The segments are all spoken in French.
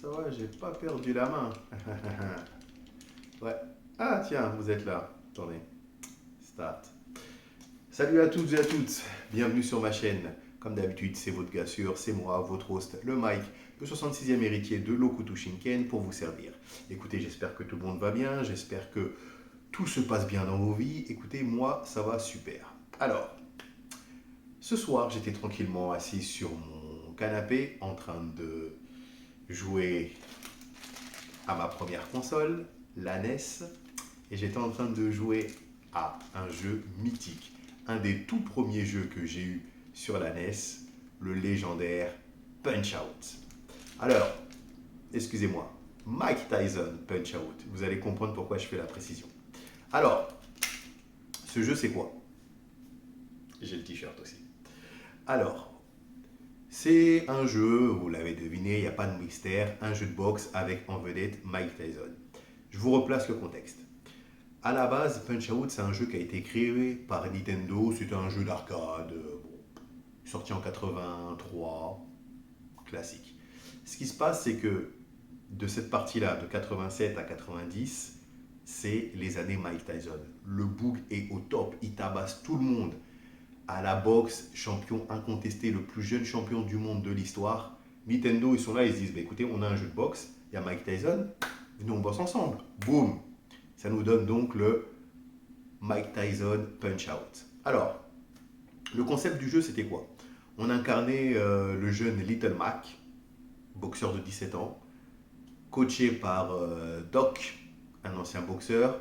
Ça va, j'ai pas perdu la main. Ouais. Ah tiens, vous êtes là. Attendez. Start. Salut à toutes et à toutes. Bienvenue sur ma chaîne. Comme d'habitude, c'est votre gars sûr, c'est moi, votre host, le Mike, le 66e héritier de l'Okuto Shinken pour vous servir. Écoutez, j'espère que tout le monde va bien, j'espère que tout se passe bien dans vos vies. Écoutez, moi, ça va super. Alors, ce soir, j'étais tranquillement assis sur mon canapé en train de jouer à ma première console, la NES, et j'étais en train de jouer à un jeu mythique, un des tout premiers jeux que j'ai eu sur la NES, le légendaire Punch-Out. Alors, excusez-moi, Mike Tyson Punch-Out. Vous allez comprendre pourquoi je fais la précision. Alors, ce jeu c'est quoi? J'ai le t-shirt aussi. Alors, c'est un jeu, vous l'avez deviné, il n'y a pas de mystère, un jeu de boxe avec en vedette Mike Tyson. Je vous replace le contexte. À la base, Punch-Out, c'est un jeu qui a été créé par Nintendo. C'est un jeu d'arcade, sorti en 83, classique. Ce qui se passe, c'est que de cette partie-là, de 87 à 90, c'est les années Mike Tyson. Le Boog est au top, il tabasse tout le monde. À la boxe, champion incontesté, le plus jeune champion du monde de l'histoire. Nintendo, ils sont là, ils se disent, bah, écoutez, on a un jeu de boxe, il y a Mike Tyson, venez on bosse ensemble. Boum. Ça nous donne donc le Mike Tyson Punch-Out. Alors, le concept du jeu, c'était quoi? On incarnait le jeune Little Mac, boxeur de 17 ans, coaché par Doc, un ancien boxeur.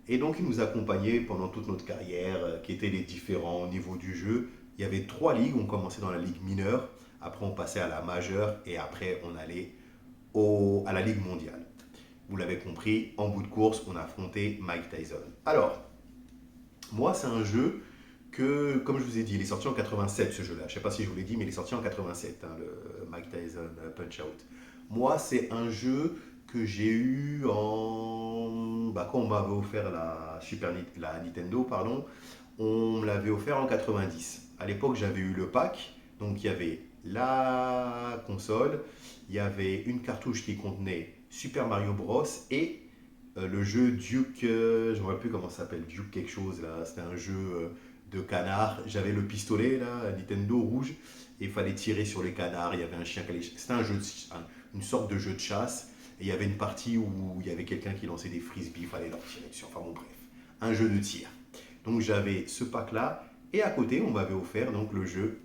Et donc, il nous accompagnait pendant toute notre carrière, qui étaient les différents niveaux du jeu. Il y avait 3 ligues. On commençait dans la ligue mineure, après on passait à la majeure, et après on allait à la ligue mondiale. Vous l'avez compris, en bout de course, on affrontait Mike Tyson. Alors, moi, c'est un jeu que, comme je vous ai dit, il est sorti en 87 ce jeu-là. Je ne sais pas si je vous l'ai dit, mais il est sorti en 87, hein, le Mike Tyson Punch-Out. Moi, c'est un jeu que j'ai eu en... Bah, quand on m'avait offert la Nintendo, pardon, on me l'avait offert en 90. À l'époque, j'avais eu le pack, donc il y avait la console, il y avait une cartouche qui contenait Super Mario Bros. Et le jeu Duke, je ne me rappelle plus comment ça s'appelle, Duke quelque chose là, c'était un jeu de canard. J'avais le pistolet là, Nintendo rouge, et il fallait tirer sur les canards. Il y avait un chien qui allait. C'était une sorte de jeu de chasse. Et il y avait une partie où il y avait quelqu'un qui lançait des frisbees, il fallait leur tirer dessus. Enfin bon, bref, un jeu de tir. Donc j'avais ce pack là, et à côté, on m'avait offert donc le jeu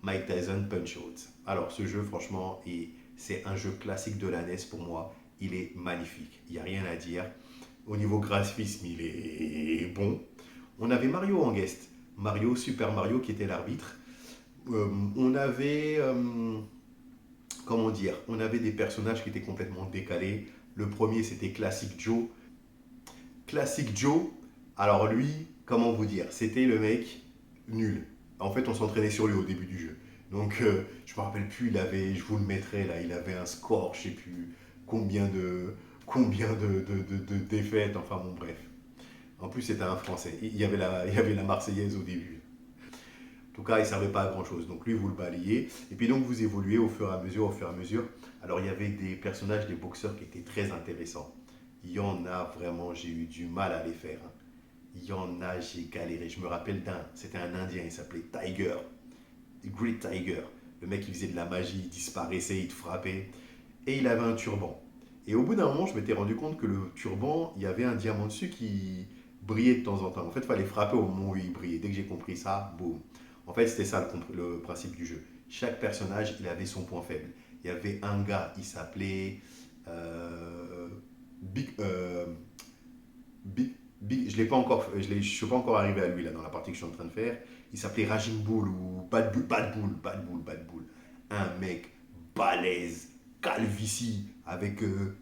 Mike Tyson Punch-Out. Alors ce jeu, franchement, c'est un jeu classique de la NES pour moi. Il est magnifique, il n'y a rien à dire. Au niveau graphisme, il est bon. On avait Mario en guest. Mario, Super Mario qui était l'arbitre. On avait, comment dire, on avait des personnages qui étaient complètement décalés. Le premier, c'était Classic Joe. Classic Joe, alors lui, comment vous dire, c'était le mec nul. En fait, on s'entraînait sur lui au début du jeu. Donc, je me rappelle plus, je vous le mettrai là, il avait un score, je sais plus combien de défaites, enfin bon, bref. En plus, c'était un Français. Il y avait la Marseillaise au début. En tout cas, il ne servait pas à grand chose. Donc, lui, vous le balayez. Et puis, donc, vous évoluez au fur et à mesure, au fur et à mesure. Alors, il y avait des personnages, des boxeurs qui étaient très intéressants. Il y en a vraiment, j'ai eu du mal à les faire, hein. Il y en a, j'ai galéré. Je me rappelle c'était un Indien, il s'appelait Tiger, The Great Tiger. Le mec, il faisait de la magie, il disparaissait, il te frappait. Et il avait un turban. Et au bout d'un moment, je m'étais rendu compte que le turban, il y avait un diamant dessus qui brillait de temps en temps. En fait, il fallait frapper au moment où il brillait. Dès que j'ai compris ça, boum. En fait, c'était ça le principe du jeu. Chaque personnage, il avait son point faible. Il y avait un gars, il s'appelait euh, Big, Big, je l'ai pas encore, je suis pas encore arrivé à lui là dans la partie que je suis en train de faire. Il s'appelait Raging Bull ou Bad Bull. Un mec balèze, calvitie, avec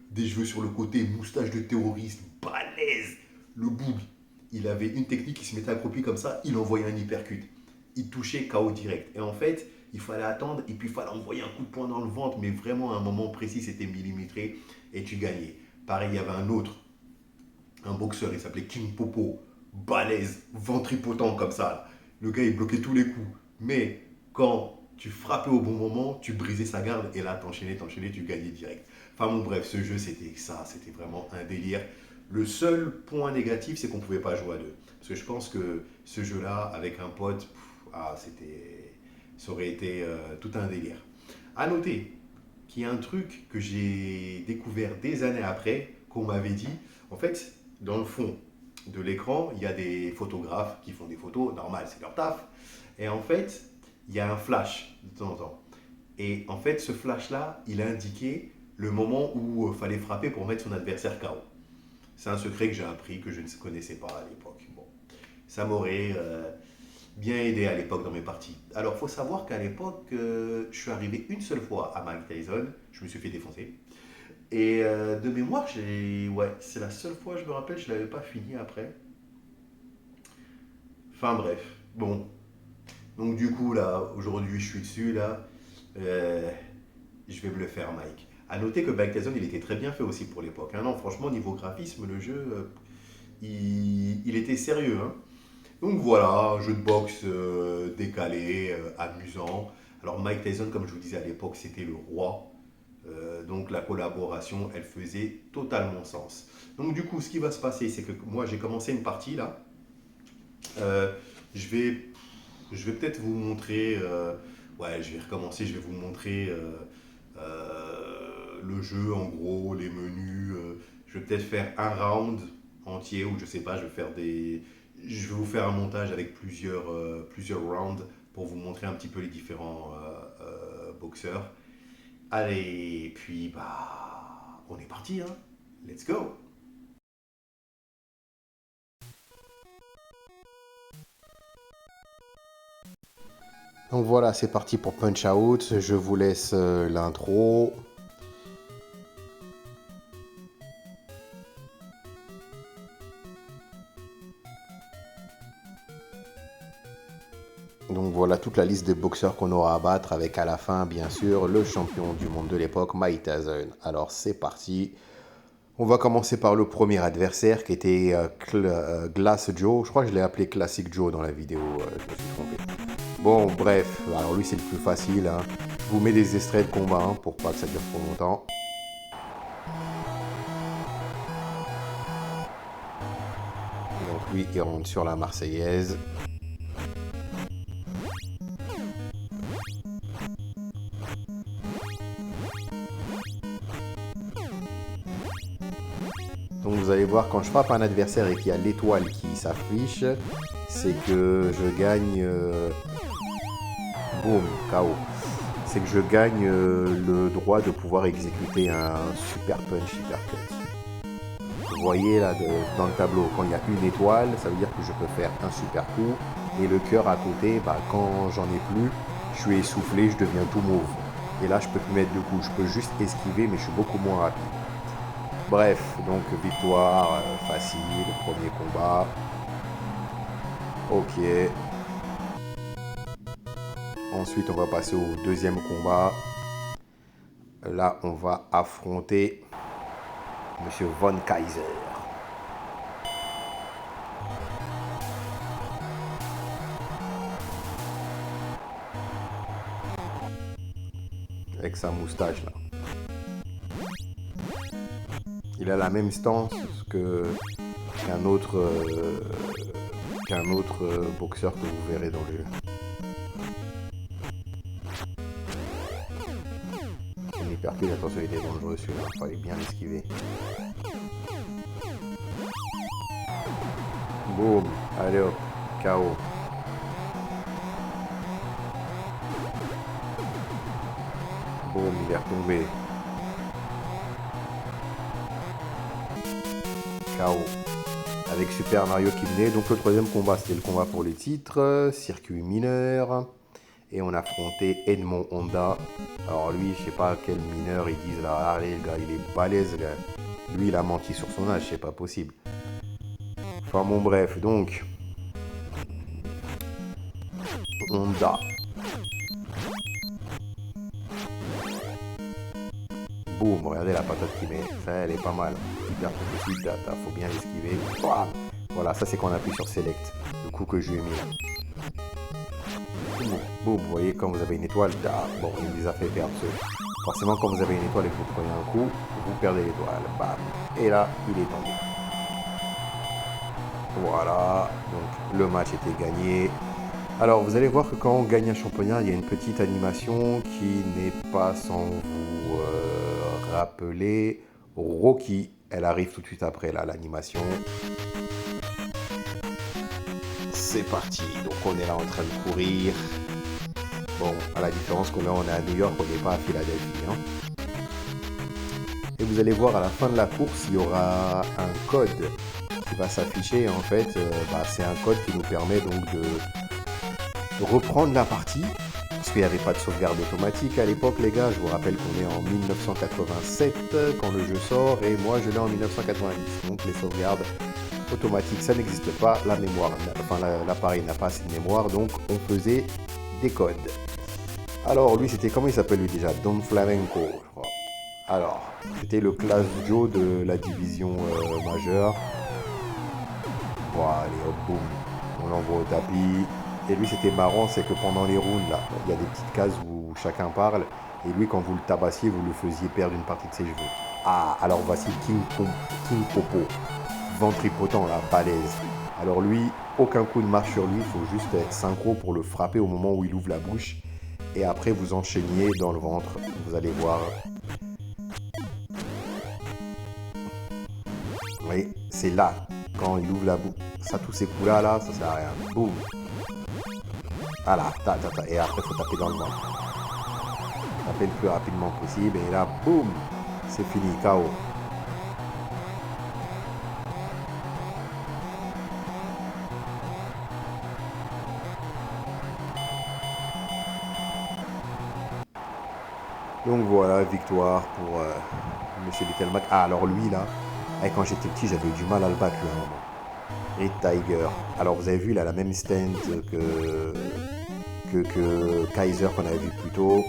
des cheveux sur le côté, moustache de terroriste, balèze. Le Boog, il avait une technique, il se mettait accroupi comme ça, il envoyait un hypercut. Il touchait KO direct. Et en fait, il fallait attendre et puis il fallait envoyer un coup de poing dans le ventre, mais vraiment à un moment précis, c'était millimétré et tu gagnais. Pareil, il y avait un boxeur, il s'appelait King Popo, balèze, ventripotent comme ça. Le gars, il bloquait tous les coups. Mais quand tu frappais au bon moment, tu brisais sa garde et là, t'enchaînais, tu gagnais direct. Enfin bon, bref, ce jeu, c'était ça, c'était vraiment un délire. Le seul point négatif, c'est qu'on ne pouvait pas jouer à deux. Parce que je pense que ce jeu-là, avec un pote, ça aurait été tout un délire. À noter qu'il y a un truc que j'ai découvert des années après, qu'on m'avait dit. En fait, dans le fond de l'écran, il y a des photographes qui font des photos, normal, c'est leur taf. Et en fait, il y a un flash de temps en temps. Et en fait, ce flash-là, il a indiqué le moment où il fallait frapper pour mettre son adversaire KO. C'est un secret que j'ai appris, que je ne connaissais pas à l'époque. Bon, ça m'aurait bien aidé à l'époque dans mes parties. Alors, il faut savoir qu'à l'époque, je suis arrivé une seule fois à Mike Tyson. Je me suis fait défoncer. Et de mémoire, ouais, c'est la seule fois, je me rappelle, je ne l'avais pas fini après. Enfin bref, bon. Donc du coup, là, aujourd'hui, je suis dessus, là. Euh, je vais me le faire, Mike. À noter que Mike Tyson, il était très bien fait aussi pour l'époque, hein. Non, franchement, niveau graphisme, le jeu, il était sérieux, hein. Donc voilà, jeu de boxe décalé, amusant. Alors Mike Tyson, comme je vous disais à l'époque, c'était le roi. Donc la collaboration, elle faisait totalement sens. Donc du coup, ce qui va se passer, c'est que moi, j'ai commencé une partie là. Euh, je vais, je vais peut-être vous montrer. Ouais, je vais recommencer. Je vais vous montrer le jeu en gros, les menus. Je vais peut-être faire un round entier ou je sais pas. Je vais vous faire un montage avec plusieurs rounds pour vous montrer un petit peu les différents boxeurs. Allez, puis bah, on est parti, hein. Let's go. Donc voilà, c'est parti pour Punch Out. Je vous laisse l'intro. Donc voilà toute la liste des boxeurs qu'on aura à battre avec à la fin, bien sûr, le champion du monde de l'époque, Mike Tyson. Alors c'est parti. On va commencer par le premier adversaire qui était Glass Joe. Je crois que je l'ai appelé Classic Joe dans la vidéo. Je me suis trompé. Bon, bref. Alors lui, c'est le plus facile, hein. Je vous mets des extraits de combat hein, pour pas que ça dure trop longtemps. Donc lui, il rentre sur la Marseillaise. Donc vous allez voir, quand je frappe un adversaire et qu'il y a l'étoile qui s'affiche, c'est que je gagne... boum, KO. C'est que je gagne le droit de pouvoir exécuter un super punch, super cut. Vous voyez là dans le tableau, quand il y a une étoile, ça veut dire que je peux faire un super coup. Et le cœur à côté, bah, quand j'en ai plus, je suis essoufflé, je deviens tout mauve. Et là, je peux plus mettre de coups, je peux juste esquiver, mais je suis beaucoup moins rapide. Bref, donc victoire facile, premier combat. Ok. Ensuite, on va passer au deuxième combat. Là, on va affronter Monsieur Von Kaiser. Avec sa moustache là. Il a la même stance qu'un autre boxeur que vous verrez dans le jeu. Son hypercule, attention, il était dangereux celui-là, il fallait bien l'esquiver. Boum, allez hop, KO. Boum, il est retombé. KO. Avec Super Mario qui venait. Donc le troisième combat, c'était le combat pour les titres, circuit mineur. Et on affrontait Edmond Honda. Alors lui, je sais pas quel mineur ils disent là. Allez, le gars, il est balèze, le gars. Lui, il a menti sur son âge, c'est pas possible. Enfin bon, bref, donc. Honda. Boum, regardez la patate qu'il met. Ça, elle est pas mal. Hyper possible, data, faut bien l'esquiver. Voilà, ça c'est quand on appuie sur Select. Le coup que je lui ai mis là. Boum, vous voyez, quand vous avez une étoile, bon, il les a fait perdre ceux. Forcément, quand vous avez une étoile et que vous prenez un coup, vous perdez l'étoile. Bam. Et là, il est tombé. Voilà, donc le match était gagné. Alors, vous allez voir que quand on gagne un championnat, il y a une petite animation qui n'est pas sans vous rappeler Rocky. Elle arrive tout de suite après, là, l'animation. C'est parti. Donc, on est là en train de courir. Bon, à la différence qu'on est à New York, on n'est pas à Philadelphie. Hein. Et vous allez voir, à la fin de la course, il y aura un code qui va s'afficher. En fait, c'est un code qui nous permet donc de reprendre la partie. Parce qu'il n'y avait pas de sauvegarde automatique à l'époque, les gars. Je vous rappelle qu'on est en 1987 quand le jeu sort. Et moi, je l'ai en 1990. Donc, les sauvegardes automatiques, ça n'existe pas. La mémoire, enfin, l'appareil n'a pas assez de mémoire. Donc, on faisait des codes. Alors, lui, c'était, comment il s'appelle lui déjà? Don Flamenco, je crois. Alors, c'était le class Joe de la division majeure. Voilà, allez, hop, boum. On l'envoie au tapis. Et lui, c'était marrant, c'est que pendant les rounds, là, il y a des petites cases où chacun parle. Et lui, quand vous le tabassiez, vous le faisiez perdre une partie de ses cheveux. Ah, alors voici King Popo. Ventripotent, là, balèze. Alors lui, aucun coup de marche sur lui. Il faut juste être synchro pour le frapper au moment où il ouvre la bouche. Et après, vous enchaîniez dans le ventre. Vous allez voir. Oui, c'est là, quand il ouvre la bouche. Ça, tous ces coups-là, là, ça sert à rien. Boum. Voilà, et après, il faut taper dans le ventre. Taper le plus rapidement possible. Et là, boum, c'est fini, KO. Donc voilà, victoire pour Monsieur Littlemac. Ah, alors lui, là, quand j'étais petit, j'avais eu du mal à le battre, lui, à un moment. Et Tiger. Alors, vous avez vu, il a la même stand que Kaiser qu'on avait vu plus tôt.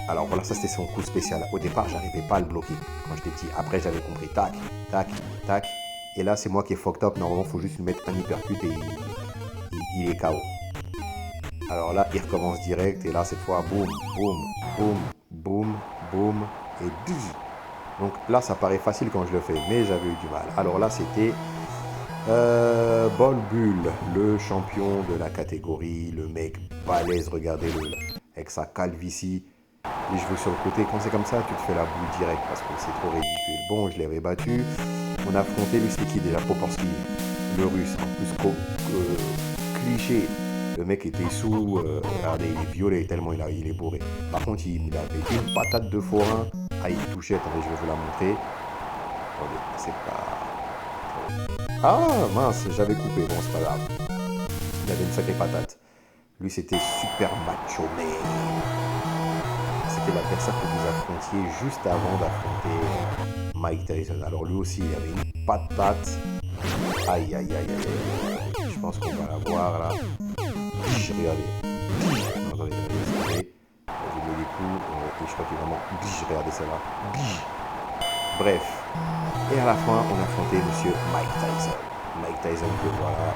Alors voilà, ça c'était son coup spécial. Au départ, j'arrivais pas à le bloquer quand j'étais petit. Après, j'avais compris, tac, tac, tac. Et là, c'est moi qui est fucked up. Normalement, il faut juste lui mettre un hypercut et il est KO. Alors là, il recommence direct. Et là, cette fois, boum, boum, boum, boum, boum. Et bzzz. Donc là, ça paraît facile quand je le fais, mais j'avais eu du mal. Alors là, c'était Bol Bull, le champion de la catégorie, le mec balèze, regardez-le, avec sa calvitie, les cheveux sur le côté. Quand c'est comme ça, tu te fais la boule direct parce que c'est trop ridicule. Bon, je l'avais battu. On a affronté lui, c'était qui déjà? Poporski, le russe. En plus, cliché. Le mec était sous, regardez, il est violet tellement il est bourré. Par contre, il avait une patate de forain. Ah, il touchait, attendez, je vais vous la montrer. Attendez, c'est pas... Ah, mince, j'avais coupé, bon, c'est pas grave. Il avait une sacrée patate. Lui, c'était super macho, mais... C'était l'adversaire que vous affrontiez juste avant d'affronter Mike Tyson. Alors lui aussi, il avait une patate. Aïe, aïe, aïe, aïe, aïe. Je pense qu'on va la voir, là. Regardez. Non, attendez, regardez. Je mets des coups, et je crois qu'il est vraiment... Regardez celle-là. Bref. Et à la fin, on affrontait Monsieur Mike Tyson. Mike Tyson que voilà.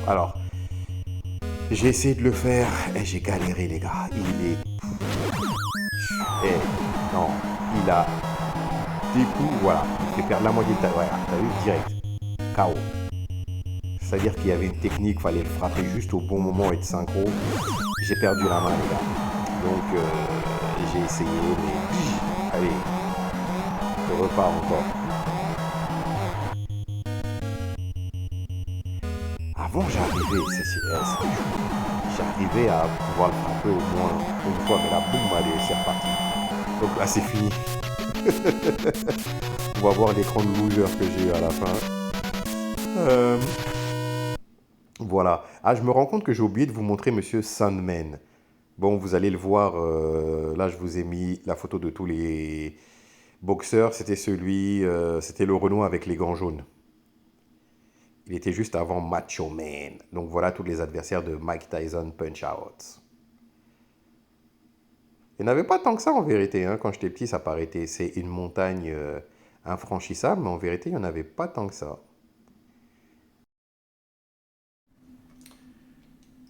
Alors, j'ai essayé de le faire et j'ai galéré, les gars. Il est... non, il a des coups, voilà. Il fait perdre la moitié de ta... Ouais, t'as vu, direct. KO. C'est-à-dire qu'il y avait une technique, fallait le frapper juste au bon moment et de synchro. J'ai perdu la main, les gars. Donc, j'ai essayé, mais... Allez, je repars encore. Avant, j'arrivais à pouvoir le frapper au moins une fois, mais la boum, allez, c'est reparti. Donc là, c'est fini. On va voir l'écran de loser que j'ai eu à la fin. Voilà. Ah, je me rends compte que j'ai oublié de vous montrer Monsieur Sandman. Bon, vous allez le voir. Là, je vous ai mis la photo de tous les boxeurs. C'était c'était le Renoir avec les gants jaunes. Il était juste avant Macho Man. Donc voilà tous les adversaires de Mike Tyson Punch-Out. Il n'y en avait pas tant que ça en vérité. Hein. Quand j'étais petit, ça paraissait c'est une montagne infranchissable. Mais en vérité, il n'y en avait pas tant que ça.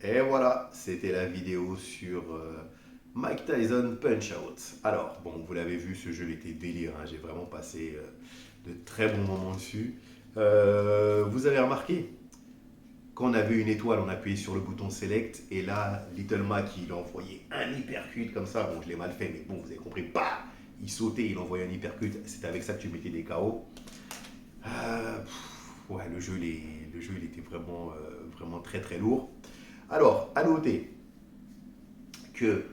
Et voilà, c'était la vidéo sur Mike Tyson Punch Out. Alors, bon, vous l'avez vu, ce jeu il était délire, hein. J'ai vraiment passé de très bons moments dessus. Vous avez remarqué, quand on avait une étoile, on appuyait sur le bouton Select, et là, Little Mac, il envoyait un hypercut comme ça. Bon, je l'ai mal fait, mais bon, vous avez compris, bah, il sautait, il envoyait un hypercut. C'était avec ça que tu mettais des KO. Ouais, le jeu, il était vraiment, vraiment très très lourd. Alors, à noter que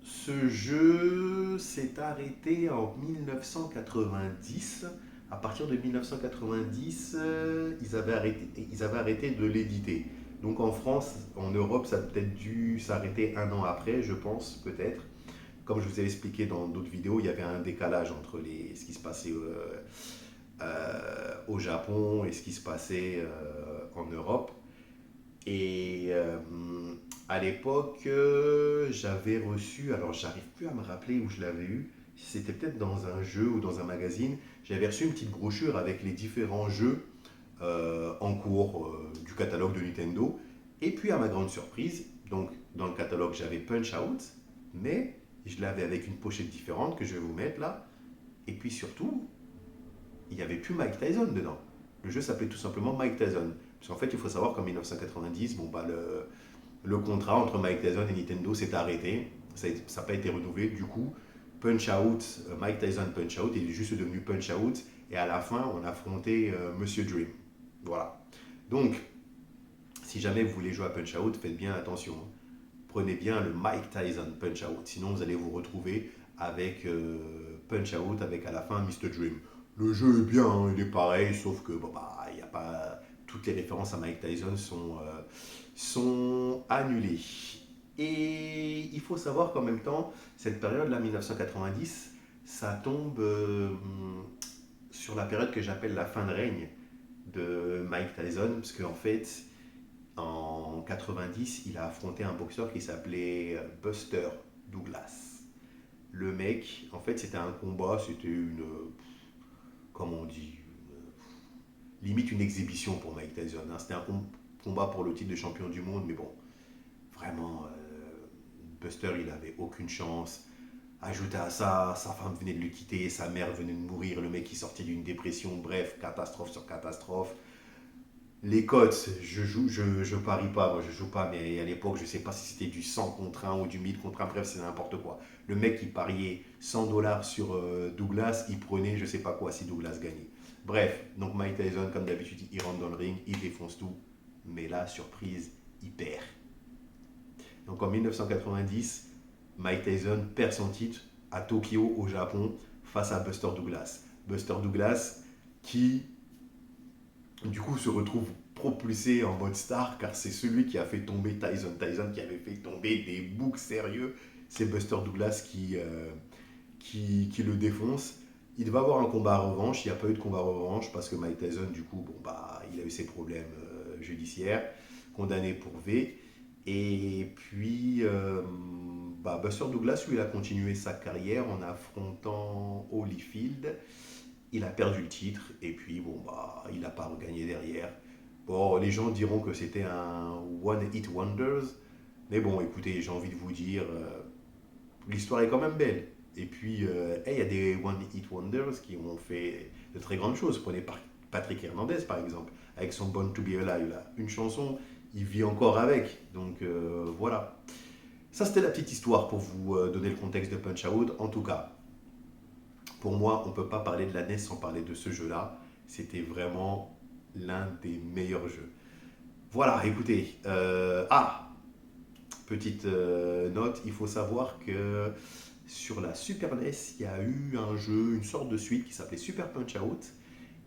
ce jeu s'est arrêté en 1990. À partir de 1990, ils avaient arrêté de l'éditer. Donc en France, en Europe, ça a peut-être dû s'arrêter un an après, je pense, peut-être. Comme je vous ai expliqué dans d'autres vidéos, il y avait un décalage entre ce qui se passait au Japon et ce qui se passait en Europe. Et à l'époque, j'avais reçu, alors j'arrive plus à me rappeler où je l'avais eu, si c'était peut-être dans un jeu ou dans un magazine, j'avais reçu une petite brochure avec les différents jeux en cours du catalogue de Nintendo. Et puis à ma grande surprise, donc dans le catalogue j'avais Punch Out, mais je l'avais avec une pochette différente que je vais vous mettre là. Et puis surtout, il n'y avait plus Mike Tyson dedans. Le jeu s'appelait tout simplement Mike Tyson. Parce qu'en fait, il faut savoir qu'en 1990, bon, bah, le contrat entre Mike Tyson et Nintendo s'est arrêté. Ça n'a pas été renouvelé. Du coup, Punch Out, Mike Tyson Punch Out, il est juste devenu Punch Out. Et à la fin, on affrontait Monsieur Dream. Voilà. Donc, si jamais vous voulez jouer à Punch Out, faites bien attention, hein. Prenez bien le Mike Tyson Punch Out. Sinon, vous allez vous retrouver avec Punch Out, avec à la fin Mr. Dream. Le jeu est bien, hein, il est pareil, sauf que bon, bah, y a pas, toutes les références à Mike Tyson sont annulées. Et il faut savoir qu'en même temps, cette période-là, 1990, ça tombe sur la période que j'appelle la fin de règne de Mike Tyson, parce qu'en fait, en 90, il a affronté un boxeur qui s'appelait Buster Douglas. Le mec, en fait, c'était un combat, c'était comment on dit, limite une exhibition pour Mike Tyson, hein. C'était un combat pour le titre de champion du monde, mais bon, vraiment, Buster, il avait aucune chance. Ajouté à ça, sa femme venait de le quitter, sa mère venait de mourir, le mec qui sortait d'une dépression, bref, catastrophe sur catastrophe. Les cotes, je parie pas, moi je joue pas, mais à l'époque, je sais pas si c'était du 100 contre 1 ou du 1000 contre 1, bref, c'est n'importe quoi. Le mec qui pariait 100 dollars sur Douglas, il prenait je sais pas quoi si Douglas gagnait. Bref, donc Mike Tyson, comme d'habitude, il rentre dans le ring, il défonce tout, mais là, surprise, il perd. Donc en 1990, Mike Tyson perd son titre à Tokyo, au Japon, face à Buster Douglas. Buster Douglas qui du coup se retrouve propulsé en mode star car c'est celui qui a fait tomber Tyson. Tyson qui avait fait tomber des boucs sérieux. C'est Buster Douglas qui le défonce. Il va avoir un combat à revanche. Il n'y a pas eu de combat à revanche parce que Mike Tyson, du coup, bon, bah, il a eu ses problèmes judiciaires, condamné pour V. Et puis, bah, Buster Douglas, lui, il a continué sa carrière en affrontant Holyfield. Il a perdu le titre et puis bon bah il n'a pas regagné derrière. Bon, les gens diront que c'était un One Hit Wonders, mais bon écoutez, j'ai envie de vous dire, l'histoire est quand même belle. Et puis il y a des One Hit Wonders qui ont fait de très grandes choses. Prenez Patrick Hernandez par exemple, avec son Born to Be Alive là. Une chanson, il vit encore avec. Donc voilà. Ça c'était la petite histoire pour vous donner le contexte de Punch Out. En tout cas, pour moi, on ne peut pas parler de la NES sans parler de ce jeu-là. C'était vraiment l'un des meilleurs jeux. Voilà, écoutez. Petite note, il faut savoir que sur la Super NES, il y a eu un jeu, une sorte de suite qui s'appelait Super Punch Out.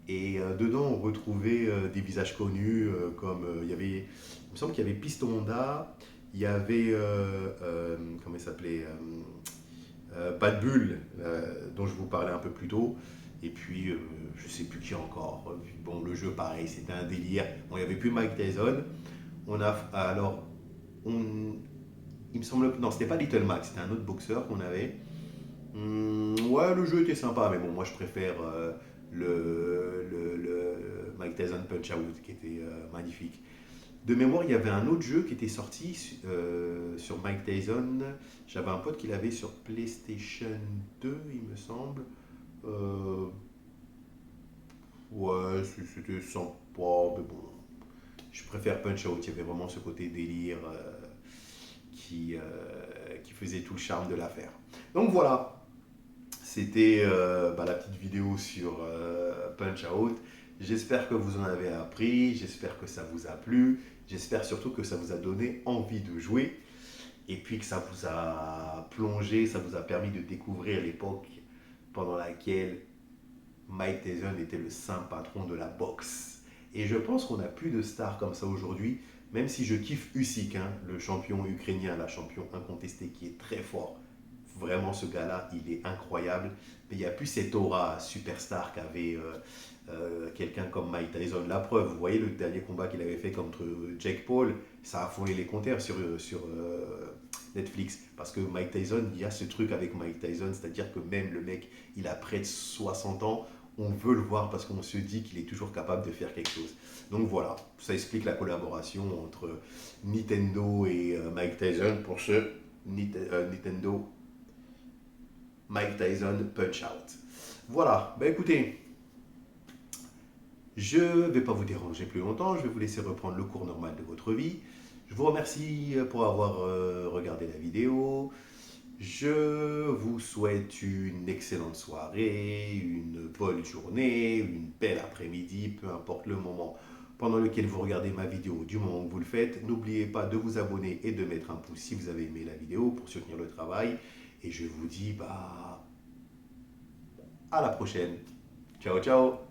Et dedans, on retrouvait des visages connus, comme il me semble qu'il y avait Piston Honda, il y avait, comment il s'appelait, Bad Bull, dont je vous parlais un peu plus tôt. Et puis, je sais plus qui encore. Bon, le jeu, pareil, c'était un délire. Bon, il n'y avait plus Mike Tyson. Alors, il me semble que non, c'était pas Little Mac, c'était un autre boxeur qu'on avait. Ouais, le jeu était sympa, mais bon, moi je préfère le Mike Tyson Punch Out qui était magnifique. De mémoire, il y avait un autre jeu qui était sorti sur Mike Tyson. J'avais un pote qui l'avait sur PlayStation 2, il me semble. Euh, ouais, c'était sympa, mais bon. Je préfère Punch-Out. Il y avait vraiment ce côté délire qui faisait tout le charme de l'affaire. Donc voilà, c'était la petite vidéo sur Punch-Out. J'espère que vous en avez appris, j'espère que ça vous a plu, j'espère surtout que ça vous a donné envie de jouer et puis que ça vous a plongé, ça vous a permis de découvrir l'époque pendant laquelle Mike Tyson était le saint patron de la boxe. Et je pense qu'on n'a plus de stars comme ça aujourd'hui, même si je kiffe Usyk, hein, le champion ukrainien, la champion incontesté qui est très fort. Vraiment, ce gars-là, il est incroyable. Mais il n'y a plus cette aura superstar qu'avait quelqu'un comme Mike Tyson. La preuve, vous voyez le dernier combat qu'il avait fait contre Jake Paul, ça a fourni les compteurs sur Netflix. Parce que Mike Tyson, il y a ce truc avec Mike Tyson, c'est-à-dire que même le mec, il a près de 60 ans, on veut le voir parce qu'on se dit qu'il est toujours capable de faire quelque chose. Donc voilà, ça explique la collaboration entre Nintendo et Mike Tyson pour ce Nintendo Mike Tyson Punch Out. Voilà, bah écoutez, je ne vais pas vous déranger plus longtemps, je vais vous laisser reprendre le cours normal de votre vie. Je vous remercie pour avoir regardé la vidéo. Je vous souhaite une excellente soirée, une bonne journée, une belle après-midi, peu importe le moment pendant lequel vous regardez ma vidéo, du moment où vous le faites. N'oubliez pas de vous abonner et de mettre un pouce si vous avez aimé la vidéo pour soutenir le travail. Et je vous dis à la prochaine. Ciao, ciao.